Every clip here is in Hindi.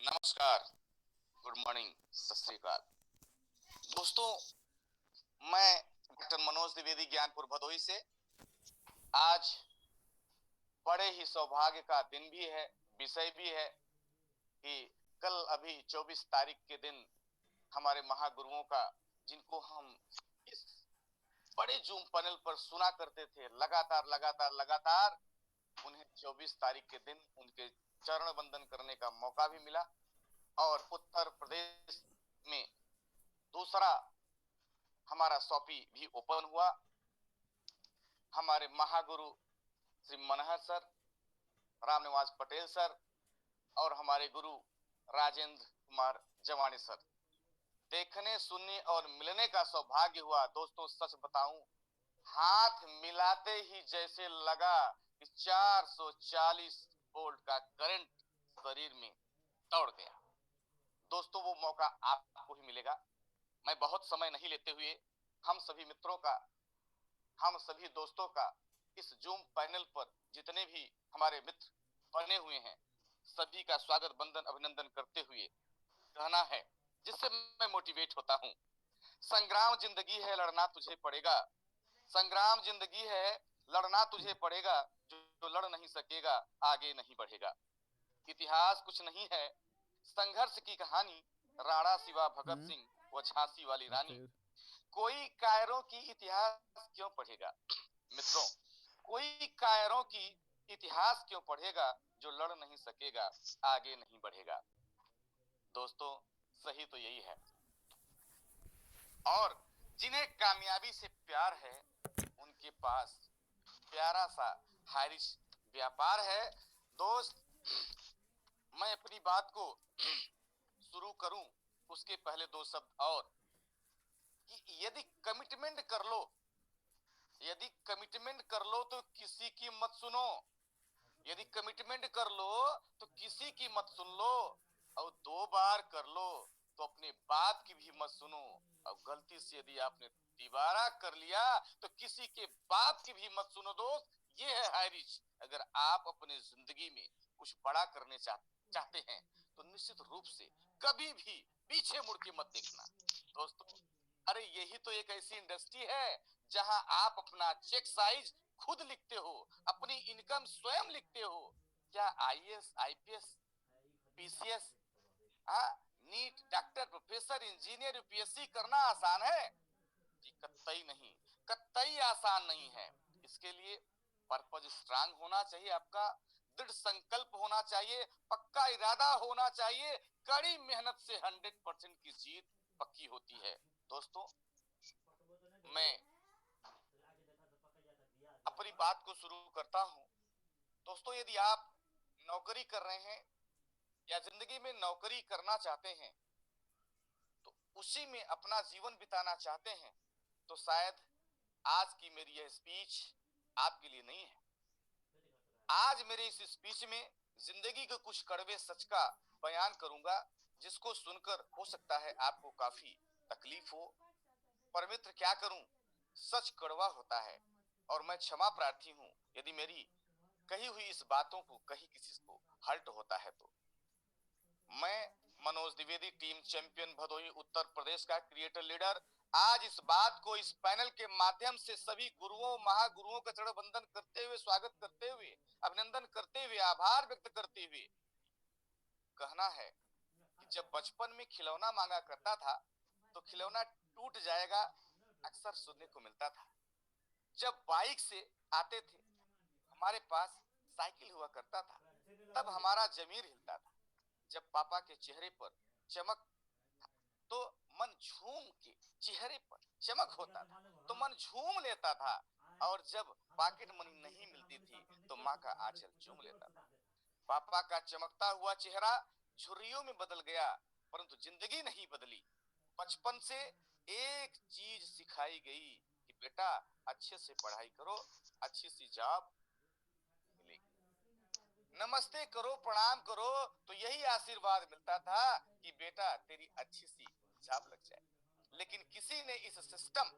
नमस्कार, गुड मॉर्निंग, सत श्री अकाल। दोस्तों, मैं डॉक्टर मनोज द्विवेदी ज्ञानपुर भदोही से। आज बड़े ही सौभाग्य का दिन भी है, विषय भी है कि कल अभी 24 तारीख के दिन हमारे महागुरुओं का, जिनको हम इस बड़े जूम पैनल पर सुना करते थे लगातार लगातार लगातार, उन्हें 24 तारीख के दिन उनके चरण वंदन करने का मौका भी मिला। और उत्तर प्रदेश में दूसरा हमारा सॉपी भी ओपन हुआ। हमारे महागुरु श्री मनहर सर, रामनिवास पटेल सर और हमारे गुरु राजेंद्र कुमार जवानी सर, देखने सुनने और मिलने का सौभाग्य हुआ। दोस्तों, सच बताऊं, हाथ मिलाते ही जैसे लगा कि 440 वोल्ट का करंट शरीर में दौड़ गया। दोस्तों, वो मौका आपको ही मिलेगा। मैं बहुत समय नहीं लेते हुए हम सभी मित्रों का, हम सभी दोस्तों का इस जूम पैनल पर जितने भी हमारे मित्र बने हुए हैं, सभी का स्वागत बंदन अभिनंदन करते हुए कहना है, जिससे मैं मोटिवेट होता हूं। संग्राम जिंदगी है, लड़ना तुझे पड़ेगा। संग्राम जिंदगी है, लड़ना तुझे पड़ेगा। जो लड़ नहीं सकेगा आगे नहीं बढ़ेगा। इतिहास कुछ नहीं है, संघर्ष की कहानी। राणा शिवा भगत सिंह व झांसी वाली रानी। कोई कायरों की इतिहास क्यों पढ़ेगा मित्रों, कोई कायरों की इतिहास क्यों पढ़ेगा। जो लड़ नहीं सकेगा आगे नहीं बढ़ेगा। दोस्तों, सही तो यही है। और जिन्हें कामयाबी से प्यार है, उनके पास प्यारा सा हारिश व्यापार है। दोस्त, मैं अपनी बात को शुरू करूं उसके पहले दो शब्द और, कि यदि कमिटमेंट कर लो, यदि कमिटमेंट कर लो तो किसी की मत सुनो। यदि कमिटमेंट कर लो तो किसी की मत सुन लो। और 2 बार कर लो तो अपने बाप की भी मत सुनो। और गलती से यदि आपने तिबारा कर लिया तो किसी के बाप की भी मत सुनो। दोस्त, ये है हाई रिच। अगर आप अपने जिंदगी में कुछ बड़ा करने चाहते हैं तो निश्चित रूप से कभी भी पीछे मुड़ के मत देखना। दोस्तों, अरे यही तो एक ऐसी इंडस्ट्री है जहां आप अपना चेक साइज खुद लिखते हो, अपनी इनकम स्वयं लिखते हो। क्या IAS, IPS, PCS, NEET, doctor, professor, engineer, UPSC करना आसान है? जी कतई नहीं, कतई आसान नहीं है। इसके लिए पर्पज स्ट्रांग होना चाहिए, आपका दृढ़ संकल्प होना चाहिए, पक्का इरादा होना चाहिए। कड़ी मेहनत से 100% की जीत पक्की होती है। दोस्तों, मैं अपनी बात को शुरू करता हूं। दोस्तों, यदि आप नौकरी कर रहे हैं या जिंदगी में नौकरी करना चाहते हैं, तो उसी में अपना जीवन बिताना चाहते हैं, तो शायद आज की मेरी यह स्पीच आपके लिए नहीं है। आज मेरे इस स्पीच में जिंदगी के कुछ कड़वे सच का बयान करूंगा, जिसको सुनकर हो सकता है आपको काफी तकलीफ हो। पर मित्र, क्या करूं, सच कड़वा होता है और मैं क्षमा प्रार्थी हूं यदि मेरी कही हुई इस बातों को कहीं किसी को हर्ट होता है तो। मैं मनोज द्विवेदी, टीम चैंपियन भदोही उत्तर प्रदेश का क्रिएटर लीडर, आज इस बात को इस पैनल के माध्यम से सभी गुरुओं महागुरुओं का चरण वंदन करते हुए, स्वागत करते हुए, अभिनंदन करते हुए, आभार व्यक्त करते हुए कहना है कि जब बचपन में खिलौना मांगा करता था तो खिलौना टूट जाएगा अक्सर सुनने को मिलता था। जब बाइक से आते थे, हमारे पास साइकिल हुआ करता था, तब हमारा जमीर हिलता था। जब पापा के चेहरे पर चमक तो मन झूम के, चेहरे पर चमक होता था तो मन झूम लेता था। और जब पॉकेट मनी नहीं मिलती थी तो माँ का आंचल चूम लेता था। पापा का चमकता हुआ चेहरा झुर्रियों में बदल गया, परंतु जिंदगी नहीं बदली। बचपन से एक चीज सिखाई गई कि बेटा, अच्छे से पढ़ाई करो, अच्छी सी जॉब मिलेगी। नमस्ते करो, प्रणाम करो, तो यही आशीर्वाद मिलता था कि बेटा तेरी अच्छी सी जॉब लग जाए। लेकिन किसी ने इस सिस्टम,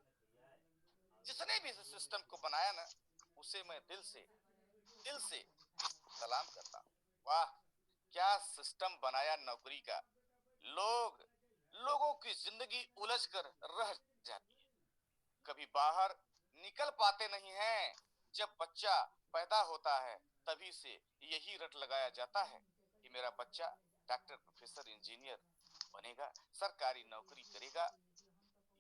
जिसने भी इस सिस्टम को बनाया ना, उसे मैं दिल से सलाम करता हूँ। वाह, क्या सिस्टम बनाया नौकरी का। लोगों की जिंदगी उलझ कर रह जाती है, कभी बाहर निकल पाते नहीं हैं। जब बच्चा पैदा होता है तभी से यही रट लगाया जाता है कि मेरा बच्चा डॉक्टर, प्रोफेसर, इंजीनियर बनेगा, सरकारी नौकरी करेगा,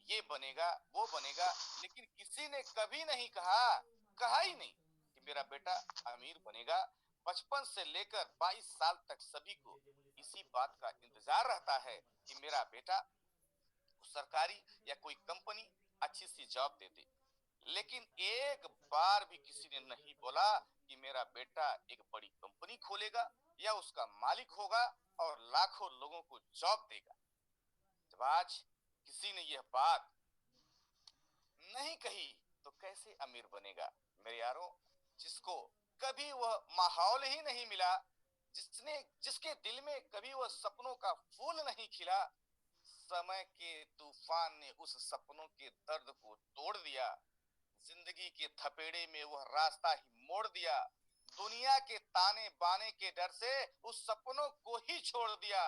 ये बनेगा, वो बनेगा। लेकिन किसी ने कभी नहीं कहा ही नहीं कि मेरा बेटा अमीर बनेगा। बचपन से लेकर 22 साल तक सभी को इसी बात का इंतजार रहता है कि मेरा बेटा सरकारी या कोई कंपनी अच्छी सी जॉब दे दे। लेकिन एक बार भी किसी ने नहीं बोला कि मेरा बेटा एक बड़ी कंपनी खोलेगा या उसका मालिक होगा और लाखों लोगों को जॉब देगा। जब आज किसी ने यह बात नहीं कही तो कैसे अमीर बनेगा। मेरे यारों, जिसको कभी वह माहौल ही नहीं मिला, जिसके दिल में कभी वह सपनों का फूल नहीं खिला, समय के तूफान ने उस सपनों के दर्द को तोड़ दिया। जिंदगी के थपेड़े में वह रास्ता ही मोड़ दिया। दुनिया के ताने बाने के डर से उस सपनों को ही छोड़ दिया।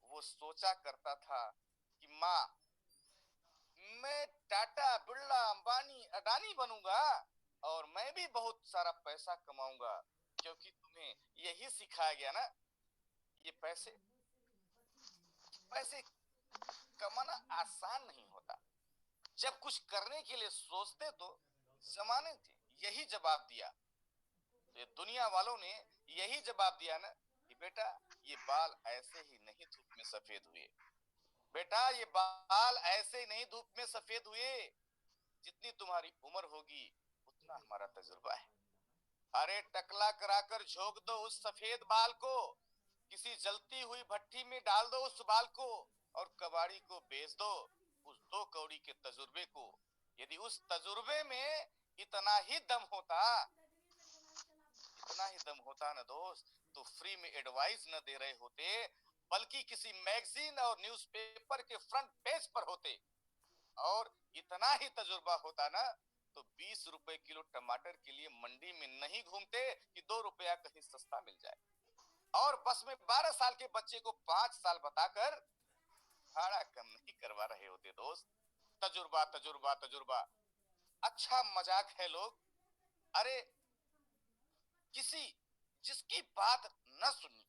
वो सोचा करता था कि माँ, मैं टाटा, बिरला, अंबानी, अडानी बनूंगा और मैं भी बहुत सारा पैसा कमाऊंगा। क्योंकि तुम्हें यही सिखाया गया ना, ये पैसे पैसे कमाना आसान नहीं होता। जब कुछ करने के लिए सोचते तो जमाने थे यही जवाब दिया। तो दुनिया वालों ने यही जवाब दिया ना कि बेटा, ये बाल ऐसे ही नहीं धूप में सफेद हुए। बेटा, ये बाल ऐसे ही नहीं धूप में सफेद हुए। जितनी तुम्हारी उम्र होगी उतना हमारा तजुर्बा है। अरे टकला कराकर झोंक दो उस सफेद बाल को, किसी जलती हुई भट्टी में डाल दो उस बाल को और कबाड़ी को बेच दो उस 2 कौड़ी के तजुर्बे को। यदि उस तजुर्बे में इतना ही दम होता, इतना ही दम होता ना दोस्त, तो फ्री में एडवाइस न दे रहे होते, बल्कि किसी मैगजीन और न्यूज़पेपर के फ्रंट पेज पर होते। और इतना ही तजुर्बा होता ना तो 20 रुपए किलो टमाटर के लिए मंडी में नहीं घूमते कि 2 रुपया कहीं सस्ता मिल जाए। और बस में 12 साल के बच्चे को 5 साल बताकर भाड़ा कम नहीं करवा रहे होते दोस्त। तजुर्बा, तजुर्बा, तजुर्बा। अच्छा मजाक है लोग। अरे किसी जिसकी बात न सुनी,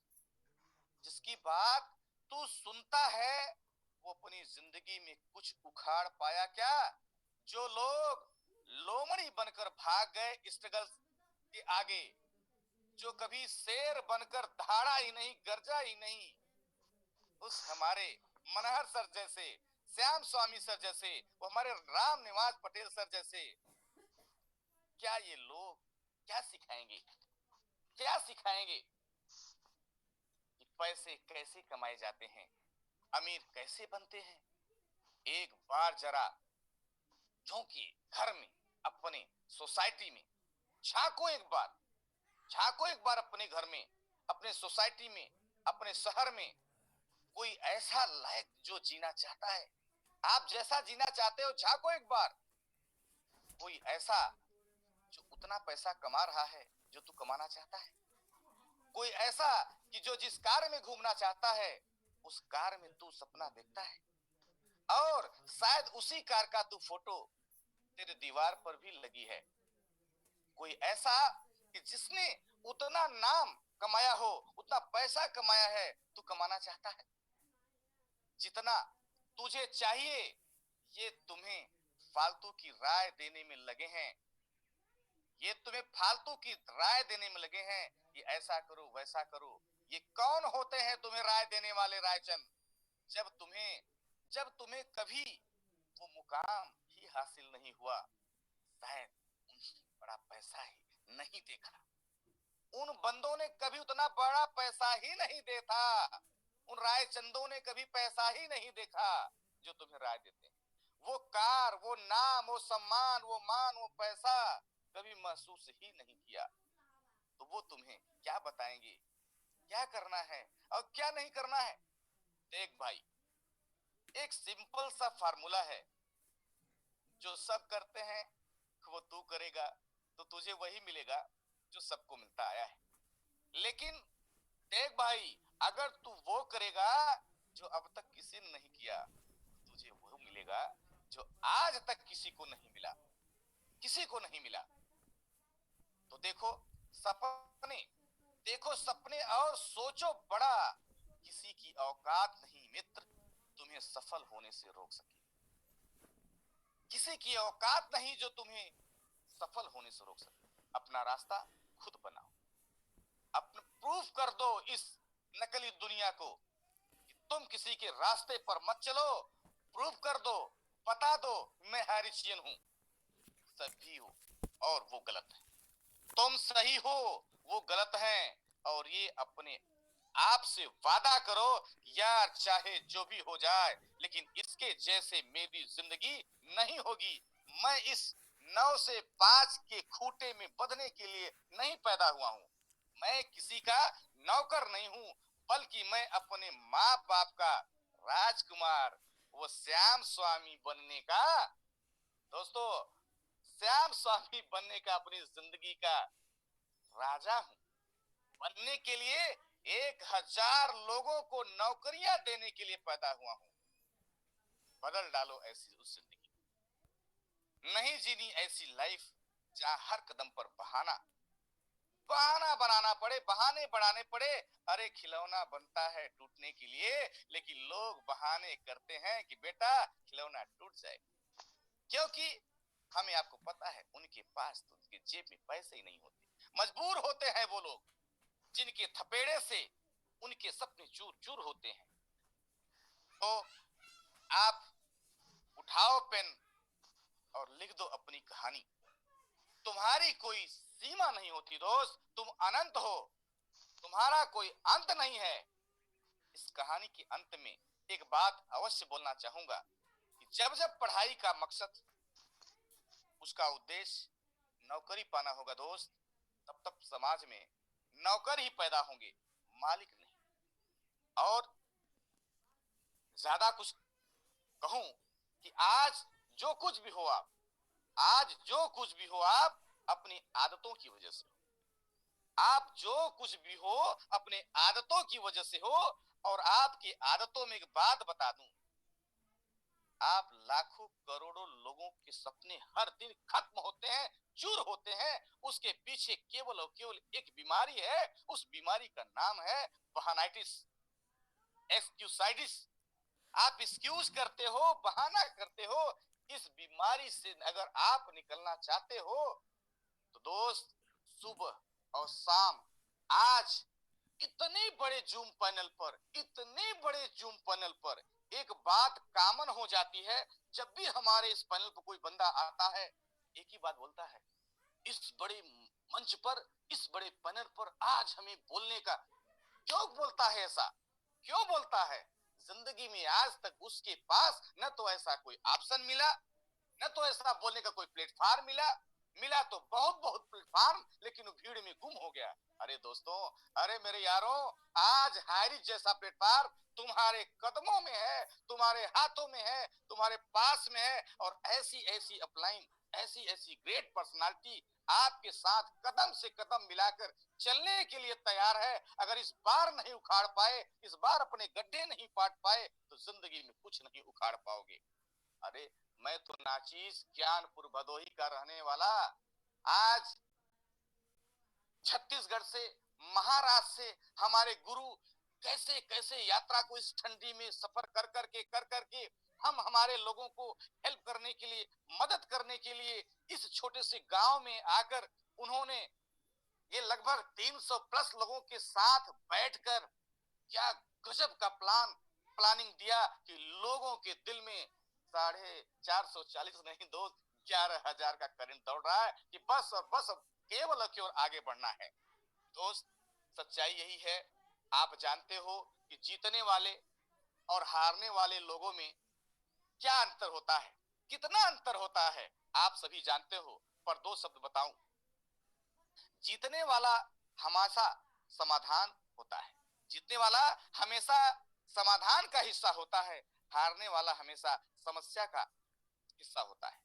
जिसकी बात तू सुनता है, वो अपनी जिंदगी में कुछ उखाड़ पाया क्या। जो लोग लोमड़ी बनकर भाग गए स्ट्रगल के आगे, जो कभी शेर बनकर दहाड़ा ही नहीं, गरजा ही नहीं, उस हमारे मनहर सर जैसे, श्याम स्वामी सर जैसे, वो हमारे राम निवास पटेल सर जैसे, क्या ये लोग क्या सिखाएंगे, क्या सिखाएंगे कि पैसे कैसे कमाए जाते हैं, अमीर कैसे बनते हैं। एक बार जरा झोंकिए घर में, अपने सोसाइटी में, झांको एक बार, झांको एक बार अपने घर में, अपने सोसाइटी में, अपने शहर में। कोई ऐसा लायक जो जीना चाहता है, आप जैसा जीना चाहते हो, झांको एक बार। कोई ऐसा जो उतना पैसा कमा रहा है जो तू कमाना चाहता है। कोई ऐसा कि जो जिस कार में घूमना चाहता है उस कार में तू सपना देखता है, और शायद उसी कार का तू फोटो तेरे दीवार पर भी लगी है। कोई ऐसा कि जिसने उतना नाम कमाया हो, उतना पैसा कमाया है, तू कमाना चाहता है। जितना तुझे चाहिए ये तुम्हें फालतू की राय देने में लगे हैं, ये तुम्हें फालतू की राय देने में लगे हैं कि ऐसा करो वैसा करो। ये कौन होते हैं तुम्हें राय देने वाले रायचंद। जब तुम्हें कभी वो मुकाम ही हासिल नहीं हुआ, शायद उनसे बड़ा पैसा ही नहीं देखा। उन बंदों ने कभी उतना बड़ा पैसा ही नहीं देखा। उन रायचंदों ने कभी पैसा ही नहीं देखा जो तुम्हें राय देते हैं। वो कार, वो नाम, वो सम्मान, वो मान, वो पैसा कभी महसूस ही नहीं किया। तो वो तुम्हें क्या बताएंगे क्या करना है और क्या नहीं करना है। देख भाई, एक सिंपल सा फार्मूला है, जो सब करते हैं वो तू करेगा तो तुझे वही मिलेगा जो सबको मिलता आया है। लेकिन देख भाई, अगर तू वो करेगा जो अब तक किसी ने नहीं किया, तुझे वो मिलेगा जो आज तक किसी को नहीं मिला, किसी को नहीं मिला। तो देखो सपने, देखो सपने और सोचो बड़ा, किसी की औकात नहीं मित्र तुम्हें सफल होने से रोक सके, किसी की औकात नहीं जो तुम्हें सफल होने से रोक सके। अपना रास्ता खुद बनाओ, अपना प्रूफ कर दो इस नकली दुनिया को कि तुम किसी के रास्ते पर मत चलो। प्रूफ कर दो, बता दो मैं हैरिशियन हूं, सभी हो और वो गलत है, तुम सही हो वो गलत है। और ये अपने आप से वादा करो, यार चाहे जो भी हो जाए लेकिन इसके जैसे मेरी जिंदगी नहीं होगी। मैं इस 9 से 5 के खूंटे में बंधने के लिए नहीं पैदा हुआ हूं, मैं किसी का नौकर नहीं हूं, बल्कि मैं अपने माँ बाप का राजकुमार, वो श्याम स्वामी बनने का, दोस्तों श्याम स्वामी बनने का अपनी जिंदगी का राजा हूं। बनने के लिए 1000 लोगों को नौकरियां देने के लिए पैदा हुआ हूं। बदल डालो ऐसी उस जिंदगी, नहीं जीनी ऐसी लाइफ जहां हर कदम पर बहाना, बहाना बनाना पड़े, बहाने बढ़ाने पड़े। अरे खिलौना बनता है टूटने के लिए, लेकिन लोग बहाने करते हैं कि बेटा खिलौना टूट जाए, क्योंकि हमें आपको पता है उनके पास तो उनके जेब में पैसे ही नहीं होते, मजबूर होते हैं वो लोग जिनके थपेड़े से उनके सपने चूर चूर होते हैं। तो आप उठाओ पेन और लिख दो अपनी कहानी, तुम्हारी कोई सीमा नहीं होती दोस्त, तुम अनंत हो, तुम्हारा कोई अंत नहीं है। इस कहानी के अंत में एक बात अवश्य बोलना चाहूंगा कि जब जब पढ़ाई का मकसद, उसका उद्देश्य नौकरी पाना होगा दोस्त, तब तब समाज में नौकर ही पैदा होंगे, मालिक नहीं। और ज्यादा कुछ कहूं कि आज जो कुछ भी हो आप, आज जो कुछ भी हो आप अपनी आदतों की वजह से हो, आप जो कुछ भी हो अपने आदतों की वजह से हो। और आपकी आदतों में एक बात बता दूं, आप लाखों करोड़ों लोगों के सपने हर दिन खत्म होते हैं, चूर होते हैं, उसके पीछे केवल और केवल एक बीमारी है, उस बीमारी का नाम है बहानाइटिस, एक्सक्यूसाइटिस। आप एक्सक्यूज करते हो, बहाना करते हो। इस बीमारी से अगर आप निकलना चाहते हो तो दोस्त सुबह और शाम, आज इतने बड़े जूम पैनल पर, इतने बड़े जूम पैनल पर एक बात कॉमन हो जाती है। जब भी हमारे इस पैनल पर कोई बंदा आता है एक ही बात बोलता है, इस बड़े मंच पर, इस बड़े पैनल पर आज हमें बोलने का, क्यों बोलता है ऐसा, क्यों बोलता है? जिंदगी में आज तक उसके पास न तो ऐसा कोई ऑप्शन मिला, न तो ऐसा बोलने का कोई प्लेटफॉर्म मिला, मिला तो बहुत बहुत प्लेटफॉर्म, लेकिन वो भीड़ में गुम हो गया। अरे दोस्तों, अरे मेरे यारों, आज हाइरिज जैसा प्लेटफॉर्म तुम्हारे कदमों में है, तुम्हारे हाथों में है, तुम्हारे पास में है। और ऐसी ऐसी अपलाइन, ऐसी ऐसी ग्रेट पर्सनालिटी आपके साथ कदम से कदम मिलाकर चलने के लिए तैयार है। अगर इस बार नहीं उखाड़ पाए, इस बार अपने गड्ढे नहीं पाट पाए, तो जिंदगी में कुछ नहीं उखाड़ पाओगे। अरे मैं तो नाचीज ज्ञानपुर भदोही का रहने वाला, आज छत्तीसगढ़ से, महाराष्ट्र से हमारे गुरु कैसे कैसे यात्रा को इस ठंडी में सफर कर करके हम हमारे लोगों को हेल्प करने के लिए, मदद करने के लिए इस छोटे से गांव में आकर उन्होंने ये लगभग 300 प्लस लोगों के साथ बैठकर क्या गजब का प्लानिंग दिया कि लोगों के दिल में 440 नहीं दोस्त, 11,000 का करंट दौड़ रहा है कि बस और बस केवल की ओर आगे बढ़ना है। दोस्त सच्चाई यही है, आप जानते हो कि जीतने वाले और हारने वाले लोगों में क्या अंतर होता है, कितना अंतर होता है आप सभी जानते हो। पर दो शब्द बताऊं, जीतने वाला हमेशा समाधान होता है, जीतने वाला हमेशा समाधान का हिस्सा होता है, हारने वाला हमेशा समस्या का हिस्सा होता है।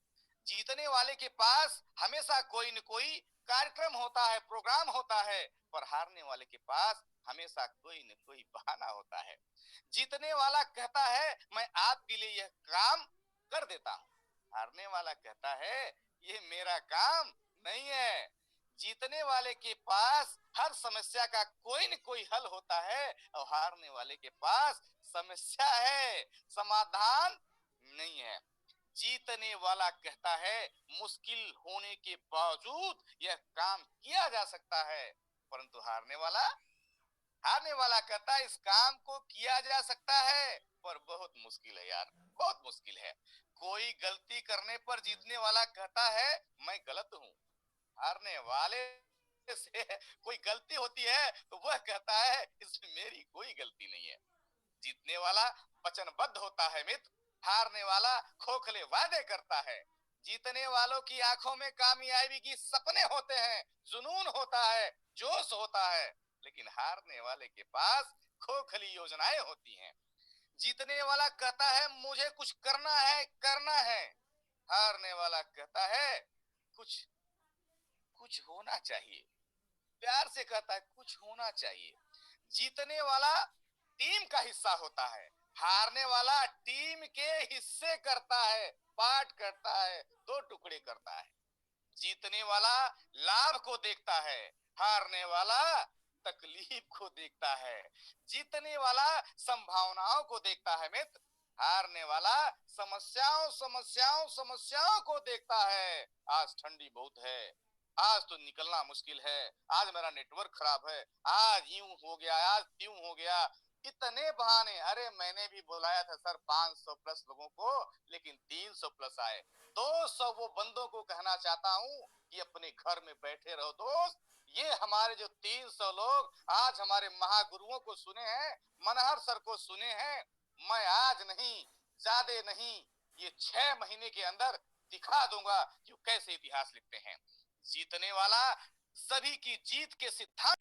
जीतने वाले के पास हमेशा कोई न कोई कार्यक्रम होता है, प्रोग्राम होता है, पर हारने वाले के पास हमेशा कोई न कोई बहाना होता है। जीतने वाला कहता है मैं आपके लिए यह काम कर देता हूं, हारने वाला कहता है ये मेरा काम नहीं है। जीतने वाले के पास हर समस्या का कोई न कोई हल होता है और हारने वाले के पास समस्या है, समाधान नहीं है। जीतने वाला कहता है मुश्किल होने के बावजूद यह काम किया जा सकता है, परंतु हारने वाला कहता है इस काम को किया जा सकता है पर बहुत मुश्किल है यार, बहुत मुश्किल है। कोई गलती करने पर जीतने वाला कहता है मैं गलत हूं, हारने वाले से कोई गलती होती है तो वह कहता है इसमें मेरी कोई गलती नहीं है। जीतने वाला वचनबद्ध होता है मित्र, हारने वाला खोखले वादे करता है। जीतने वालों की आंखों में कामयाबी की सपने होते हैं, जुनून होता है, जोश होता है, लेकिन हारने वाले के पास खोखली योजनाएं होती हैं। जीतने वाला कहता है मुझे कुछ करना है, हारने वाला कहता है कुछ कुछ होना चाहिए, प्यार से कहता है कुछ होना चाहिए। जीतने वाला टीम का हिस्सा होता है, हारने वाला टीम के हिस्से करता है, पार्ट करता है, दो टुकड़े करता है। जीतने वाला लाभ को देखता है, हारने वाला तकलीफ को देखता है। जीतने वाला संभावनाओं को देखता है मित्र, हारने वाला समस्याओं को देखता है। आज ठंडी बहुत है, आज तो निकलना मुश्किल है, आज मेरा नेटवर्क खराब है, आज यूं हो गया, आज त्यों हो गया, इतने बहाने। अरे मैंने भी बुलाया था सर 500 प्लस लोगों को, लेकिन 300 प्लस आए। 200 वो बंदों को कहना चाहता हूं कि अपने घर में बैठे रहो दोस्त। ये हमारे जो 300 लोग आज हमारे महागुरुओं को सुने हैं, मनहर सर को सुने हैं, मैं आज नहीं, ज्यादा नहीं, ये 6 महीने के अंदर दिखा दूंगा कि कैसे इतिहास लिखते हैं। जीतने वाला सभी की जीत के सिद्धांत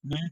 मैं